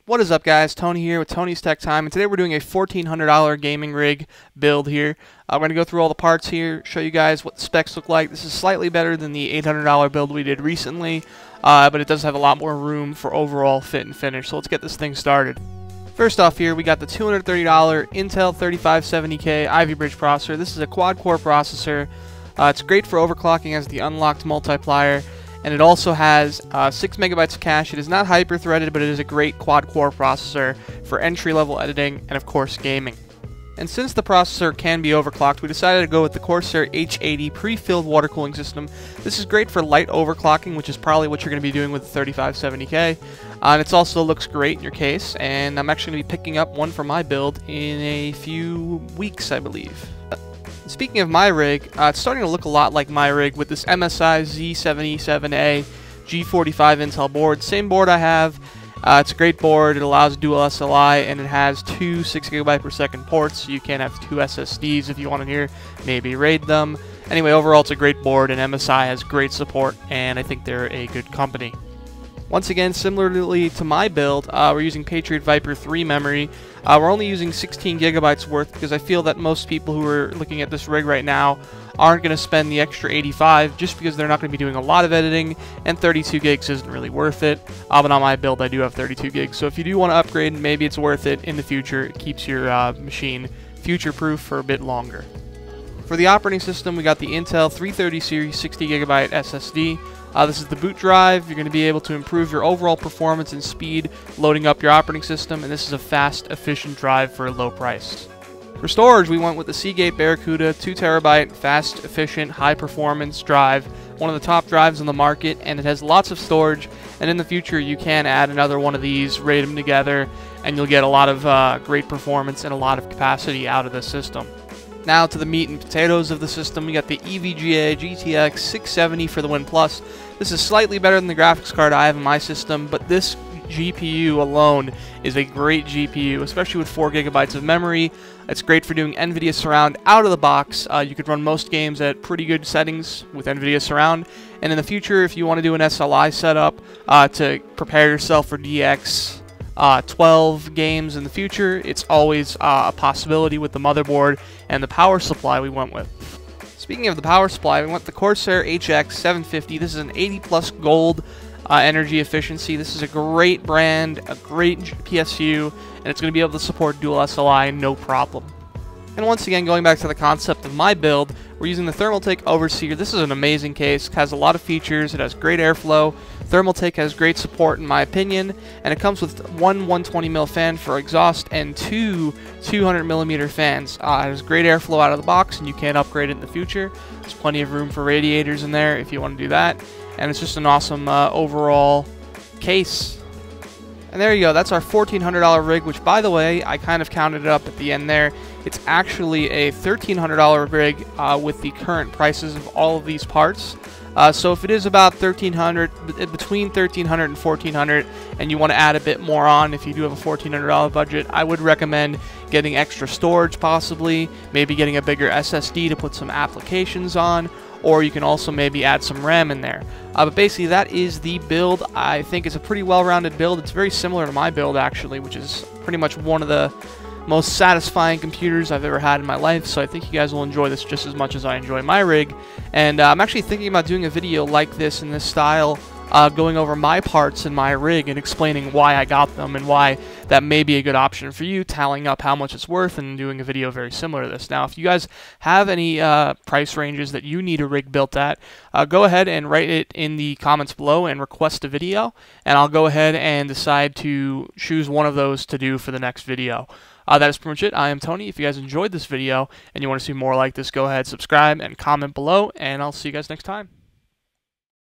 What is up, guys? Tony here with Tony's Tech Time, and today we're doing a $1,400 gaming rig build here. We're going to go through all the parts here, show you guys what the specs look like. This is slightly better than the $800 build we did recently, but it does have a lot more room for overall fit and finish, so let's get this thing started. First off here, we got the $230 Intel 3570K Ivy Bridge processor. This is a quad-core processor. It's great for overclocking as the unlocked multiplier. And it also has 6 megabytes of cache. It is not hyper-threaded, but it is a great quad-core processor for entry-level editing and, of course, gaming. And since the processor can be overclocked, we decided to go with the Corsair H80 pre-filled water cooling system. This is great for light overclocking, which is probably what you're going to be doing with the 3570K. And it also looks great in your case, and I'm actually going to be picking up one for my build in a few weeks, I believe. Speaking of my rig, it's starting to look a lot like my rig with this MSI Z77A G45 Intel board. Same board I have. It's a great board. It allows dual SLI, and it has two 6GB per second ports. So you can have two SSDs if you want to maybe RAID them. Anyway, overall it's a great board, and MSI has great support, and I think they're a good company. Once again, similarly to my build, we're using Patriot Viper 3 memory. We're only using 16 gigabytes worth because I feel that most people who are looking at this rig right now aren't going to spend the extra 85 just because they're not going to be doing a lot of editing, and 32 gigs isn't really worth it. But on my build, I do have 32 gigs, so if you do want to upgrade, maybe it's worth it in the future. It keeps your machine future-proof for a bit longer. For the operating system, we got the Intel 330 series 60GB SSD. This is the boot drive. You're going to be able to improve your overall performance and speed loading up your operating system, and this is a fast, efficient drive for a low price. For storage, we went with the Seagate Barracuda 2TB fast, efficient, high-performance drive, one of the top drives on the market, and it has lots of storage, and in the future you can add another one of these, RAID them together, and you'll get a lot of great performance and a lot of capacity out of the system. Now to the meat and potatoes of the system, we got the EVGA GTX 670 for the Win Plus. This is slightly better than the graphics card I have in my system, but this GPU alone is a great GPU, especially with 4 gigabytes of memory. It's great for doing NVIDIA Surround out of the box. You could run most games at pretty good settings with NVIDIA Surround, and in the future, if you want to do an SLI setup to prepare yourself for DX 12 games in the future, it's always a possibility with the motherboard and the power supply we went with. Speaking of the power supply, we went with the Corsair HX 750. This is an 80+ gold energy efficiency. This is a great brand, a great PSU, and it's going to be able to support dual SLI no problem. And once again, going back to the concept of my build, we're using the Thermaltake Overseer. This is an amazing case. It has a lot of features. It has great airflow. Thermaltake has great support in my opinion, and it comes with one 120mm fan for exhaust and two 200mm fans. It has great airflow out of the box, and you can upgrade it in the future. There's plenty of room for radiators in there if you want to do that, and it's just an awesome overall case. And there you go, that's our $1,400 rig, which, by the way, I kind of counted it up at the end there. It's actually a $1,300 rig with the current prices of all of these parts. So if it is about $1,300, between $1,300 and $1,400, and you want to add a bit more on if you do have a $1,400 budget, I would recommend getting extra storage possibly, maybe getting a bigger SSD to put some applications on, or you can also maybe add some RAM in there. But basically that is the build. I think it's a pretty well-rounded build. It's very similar to my build actually, which is pretty much one of the most satisfying computers I've ever had in my life, so I think you guys will enjoy this just as much as I enjoy my rig. And I'm actually thinking about doing a video like this in this style, going over my parts in my rig and explaining why I got them and why that may be a good option for you, tallying up how much it's worth and doing a video very similar to this. Now, if you guys have any price ranges that you need a rig built at, go ahead and write it in the comments below and request a video, and I'll go ahead and decide to choose one of those to do for the next video. That is pretty much it. I am Tony. If you guys enjoyed this video and you want to see more like this, go ahead, subscribe, and comment below, and I'll see you guys next time.